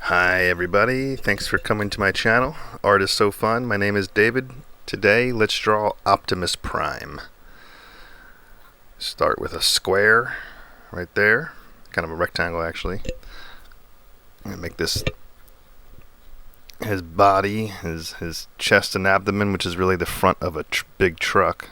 Hi everybody, thanks for coming to my channel. Art is so fun. My name is David. Today let's draw Optimus Prime. Start with a square right there, kind of a rectangle actually. I'm going to make this his body, his chest and abdomen, which is really the front of a big truck.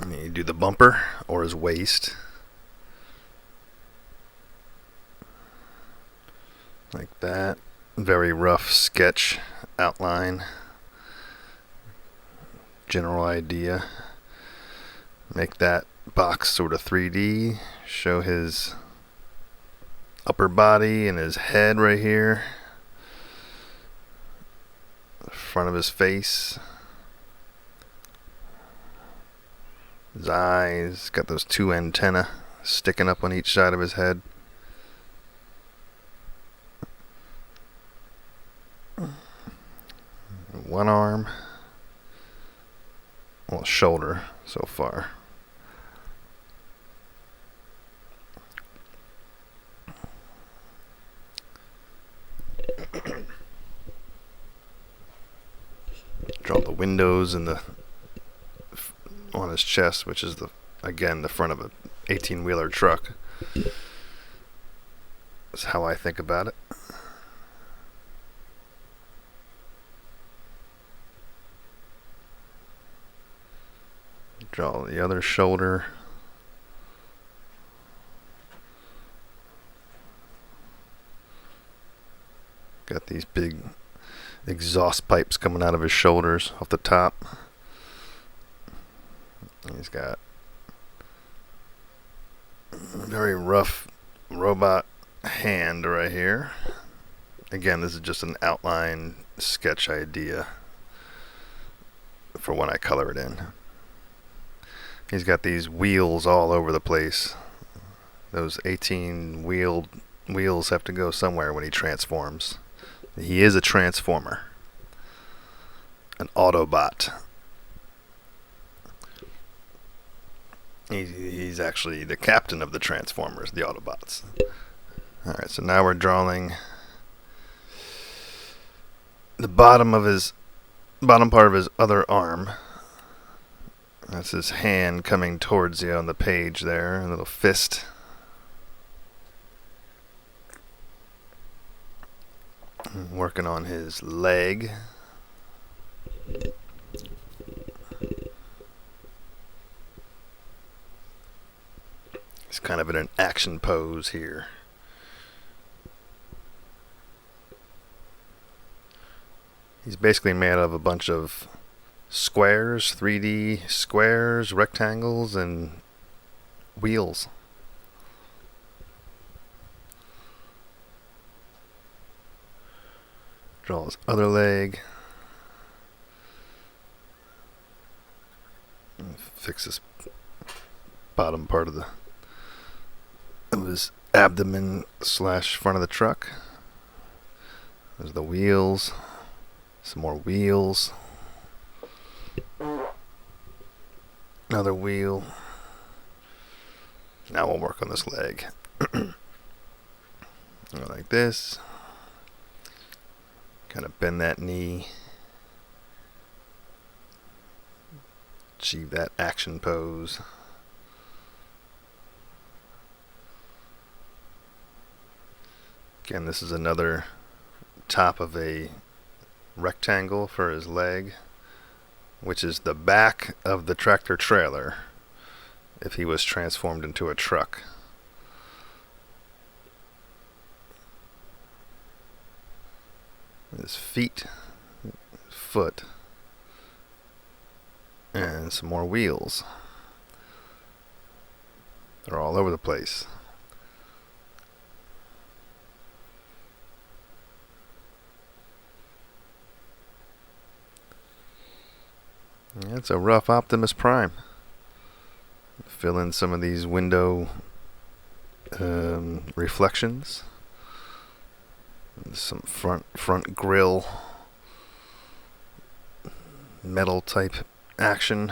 You do the bumper or his waist. Like that. Very rough sketch outline. General idea. Make that box sort of 3D. Show his upper body and his head right here. The front of his face. His eyes. Got those two antennae sticking up on each side of his head. One arm. Well, shoulder so far. Draw the windows and the on his chest, which is again the front of a 18-wheeler truck. That's how I think about it. Draw the other shoulder. Got these big exhaust pipes coming out of his shoulders off the top. He's got a very rough robot hand right here. Again, this is just an outline sketch idea for when I color it in. He's got these wheels all over the place. Those 18 wheels have to go somewhere when he transforms. He is a transformer. An Autobot. He's actually the captain of the Transformers, the Autobots. Alright, so now we're drawing the bottom part of his other arm. That's his hand coming towards you on the page there, a little fist. Working on his leg. He's kind of in an action pose here. He's basically made out of a bunch of squares, 3D squares, rectangles, and wheels. Draw his other leg. Fix this bottom part of his abdomen / front of the truck. There's the wheels. Some more wheels. Another wheel. Now we'll work on this leg. Go like this. Kind of bend that knee. Achieve that action pose. Again, this is another top of a rectangle for his leg, which is the back of the tractor trailer if he was transformed into a truck. His feet, foot, and some more wheels. They're all over the place. Yeah, it's a rough Optimus Prime. Fill in some of these window reflections. Some front grille metal type action.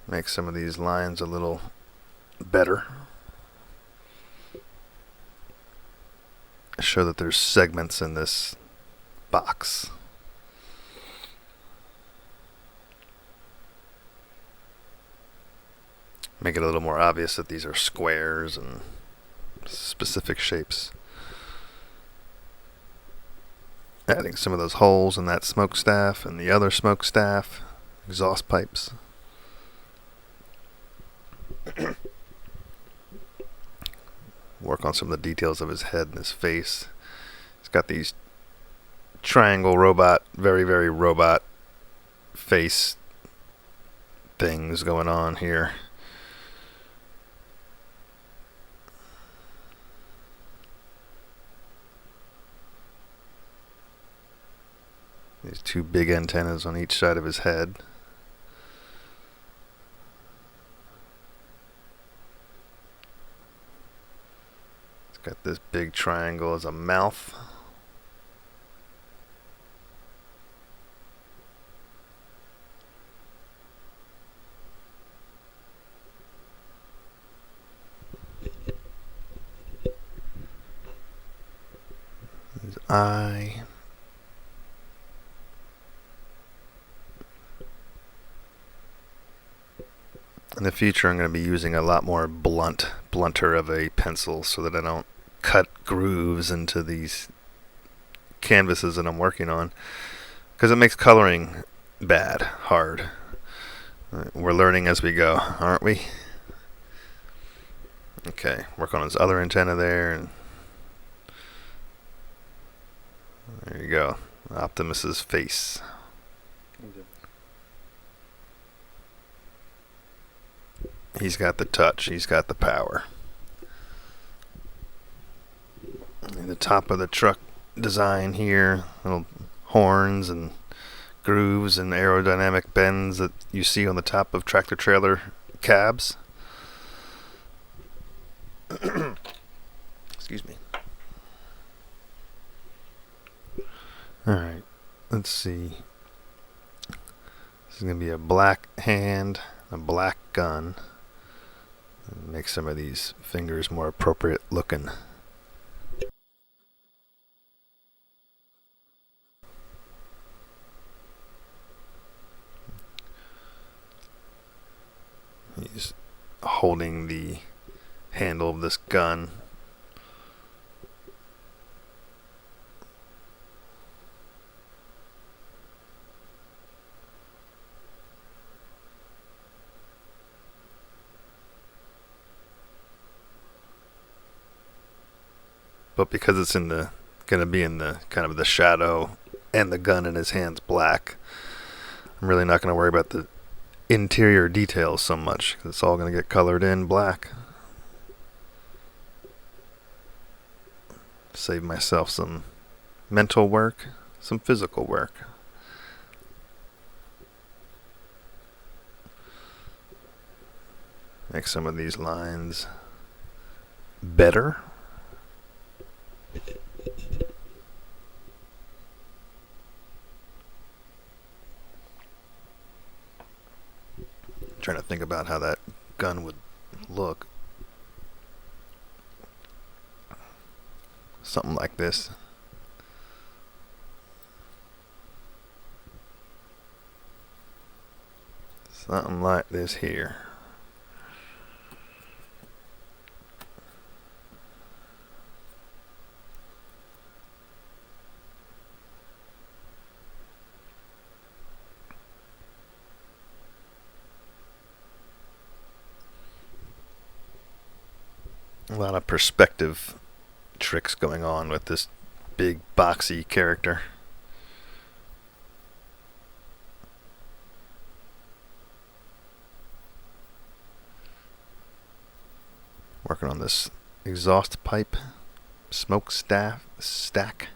Make some of these lines a little better. Show that there's segments in this box. Make it a little more obvious that these are squares and specific shapes. Adding some of those holes in that smokestack and the other smokestack, exhaust pipes. Work on some of the details of his head and his face. He's got these triangle robot, very, very robot face things going on here. These two big antennas on each side of his head. It's got this big triangle as a mouth. His eye. In the future, I'm going to be using a lot more blunter of a pencil so that I don't cut grooves into these canvases that I'm working on, because it makes coloring hard. We're learning as we go, aren't we? Okay, work on his other antenna there, and there you go, Optimus's face. He's got the touch, he's got the power. And the top of the truck design here, little horns and grooves and aerodynamic bends that you see on the top of tractor trailer cabs. Excuse me. Alright, let's see. This is going to be a black hand, a black gun. Make some of these fingers more appropriate looking. He's holding the handle of this gun. But because it's going to be in the kind of the shadow and the gun in his hand's black, I'm really not going to worry about the interior details so much, 'cause it's all going to get colored in black. Save myself some mental work, some physical work. Make some of these lines better. Trying to think about how that gun would look. Something like this. Something like this here. A lot of perspective tricks going on with this big boxy character. Working on this exhaust pipe, stack.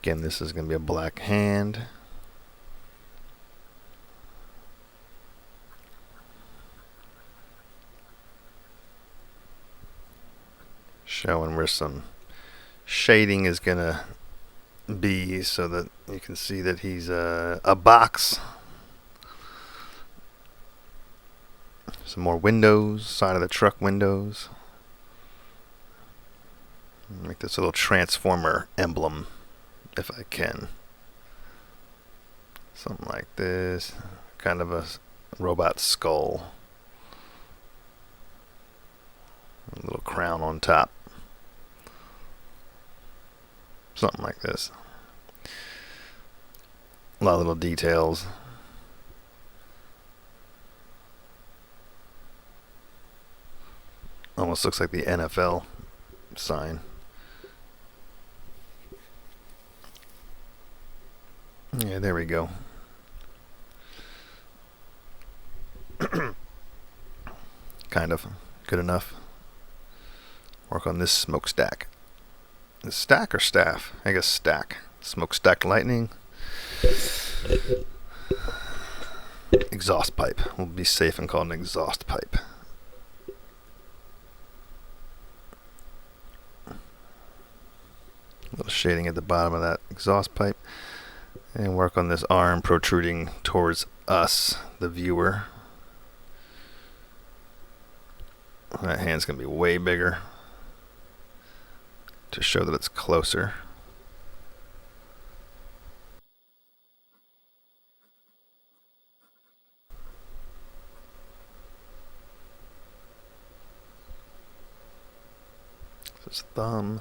Again, this is going to be a black hand. Showing where some shading is gonna be so that you can see that he's a box. Some more windows, side of the truck windows. Make this little transformer emblem if I can. Something like this. Kind of a robot skull. A little crown on top. Something like this. A lot of little details. Almost looks like the NFL sign. Yeah, there we go. Kind of good enough. Work on this smokestack. Is stack or staff? I guess stack. Smokestack lightning. Exhaust pipe. We'll be safe and call it an exhaust pipe. A little shading at the bottom of that exhaust pipe. And work on this arm protruding towards us, the viewer. That hand's going to be way bigger to show that it's closer. His thumb.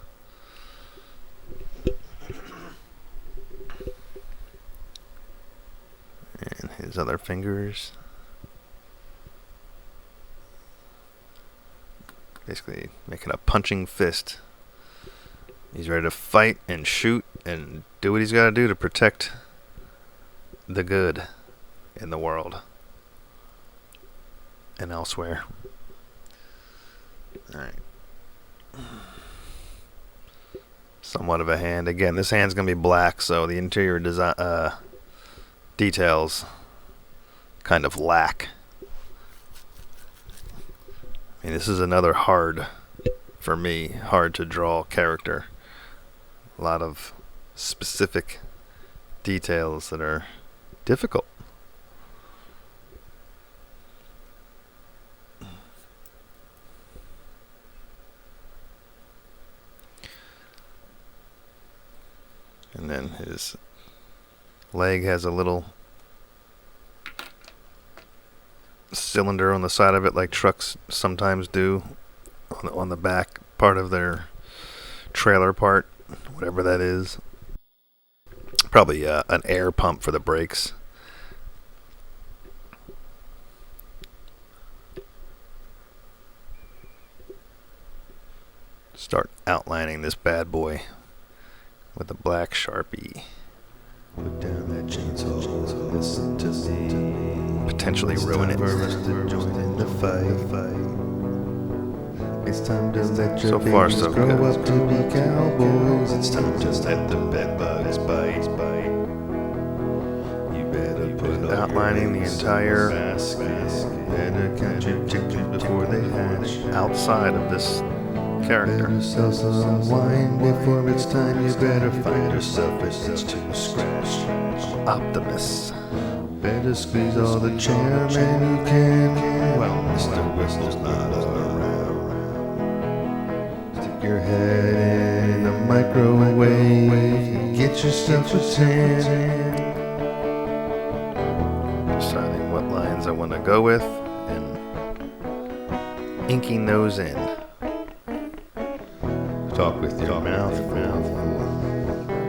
And his other fingers. Basically making a punching fist. He's ready to fight and shoot and do what he's got to do to protect the good in the world and elsewhere. Alright. Somewhat of a hand. Again, this hand's going to be black, so the interior design details kind of lack. I mean, this is another hard to draw character. A lot of specific details that are difficult. And then his leg has a little cylinder on the side of it, like trucks sometimes do, on the back part of their trailer part, whatever that is. Probably an air pump for the brakes. Start outlining this bad boy with a black Sharpie. Put down that chainsaw, listen to me. Potentially ruin it. Join the fight. It's time to let your babies grow up to be cowboys. It's time to let the bed bugs bite. You better put outlining the entire better count your chickens before they hatch outside of this character. Better sell some wine before it's time. You better find yourself a itch to scratch. Optimus. Better squeeze all the chairman you can. Well, Mr. Whistle's not around. Stick your head in the microwave. Get yourself a tan. Deciding what lines I want to go with and inking those in. Talk with your mouth.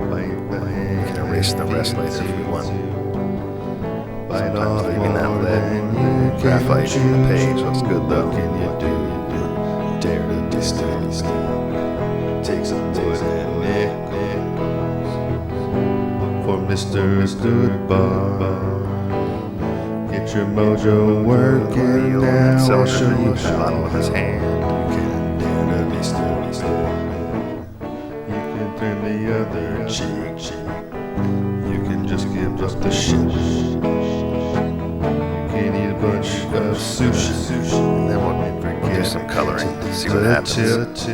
Bite the hand. You can erase the rest later if you want. Bite off leaving that lead graphite in the page looks good though. Can you do? Dare to distance. Take some wood and nickels for Mr. Goodbar. Get your mojo working now. I'll show you how with his hand. You can dare to be still. Turn the other cheek. You can just give up the shit. You can eat a bunch of sushi. And then we'll do some coloring. See what happens.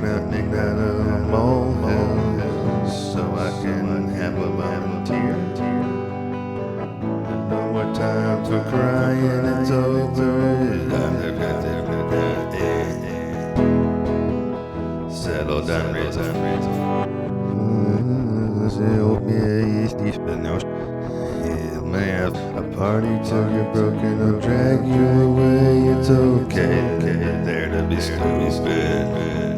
nothing out of a molehill, so I can have a volunteer. No more time for crying, it's over. Settle down, reason. He'll have a party till you're broken, I'll drag you away. It's okay, there to be stupid.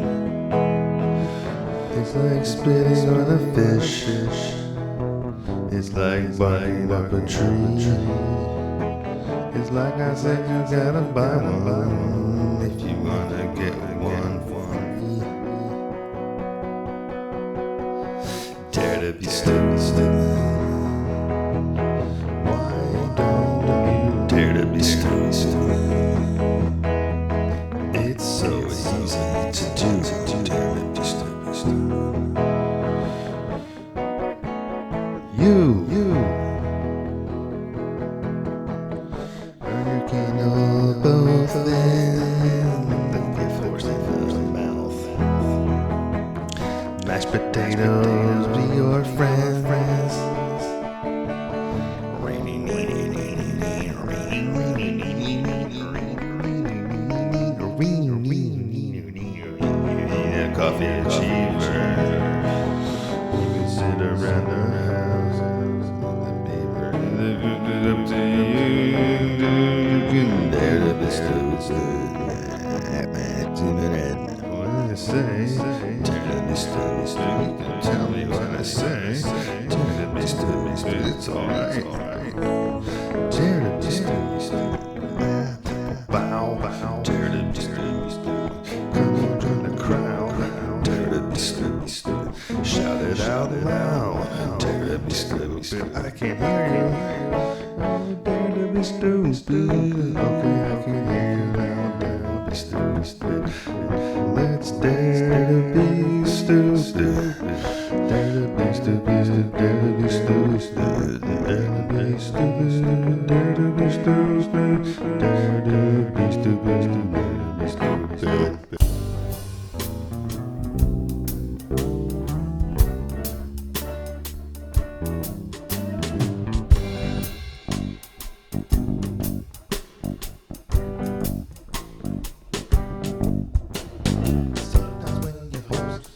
It's like spitting on a fish. It's like barking up a tree. It's like I said, you gotta buy one if you wanna get one for me. Dare to be stupid. Why don't you dare to be stupid? It's so easy to do. Dare to be stupid. You burn your candle both ends. The gift horse in the mouth. Mashed potatoes be your friends. Coffee achiever. You can sit around the house and the beaver. Up to you. You can dare to be stupid. What do you say? Dare to be stupid. You can tell me what I say. Dare to be stupid. It's alright. Dare to be stupid. Bow. Dare to be stupid. Come on, join the crowd. Dare to be stupid. Shout it out loud. Dare to be stupid. I can't hear you. Dare to be stupid. Okay, I can hear you now. Dare to be stupid. Let's dare to be stupid. Dare to be stupid. Dare to be stupid. Dare to be stupid. Dare to be stupid. Dare to be stupid. Dare to be stupid.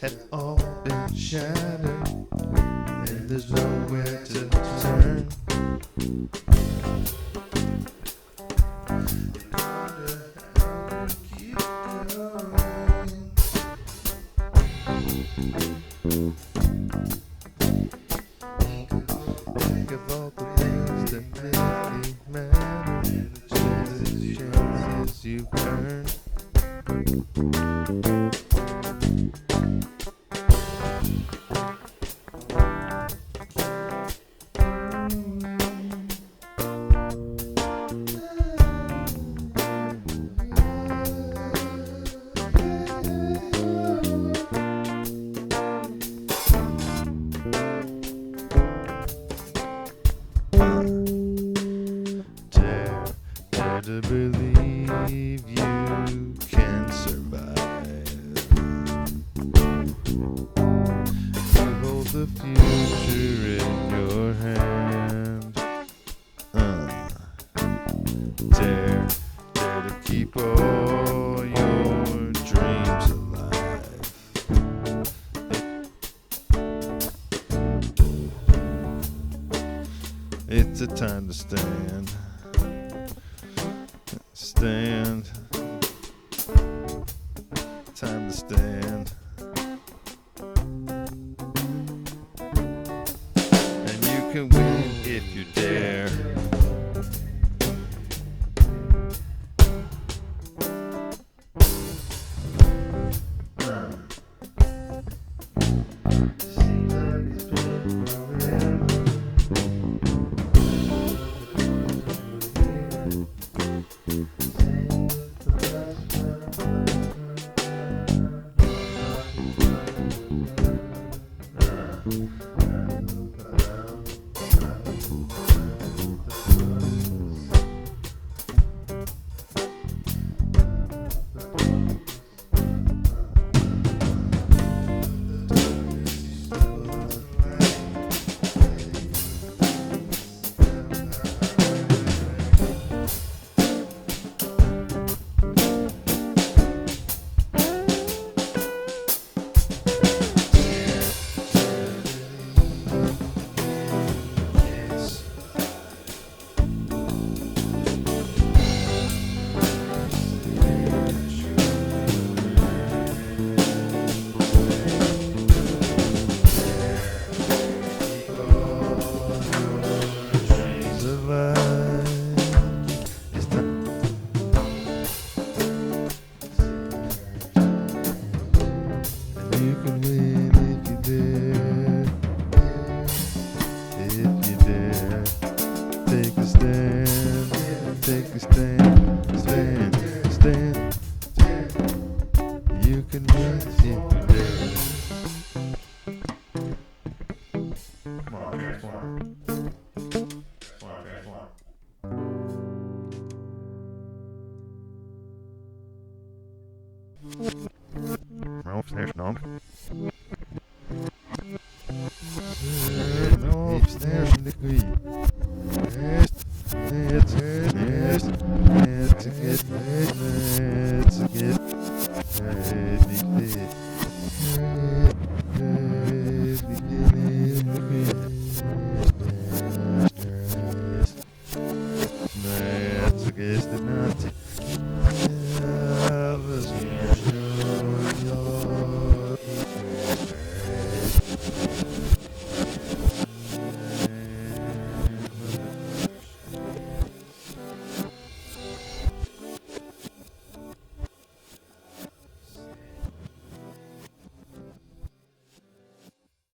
Have all been shattered, and there's nowhere to turn. Keep going. Think of all the things that make me mad, and the chances you've earned. Dare to believe you can survive. You hold the future in your hand. Dare to keep all your dreams alive. It's a time to stand. Time to stand. And you can win if you dare. Stand, stand, stand. You can rise today. Come on, transform. Transform. Ralph, there's Nog. Ralph, there's the queen.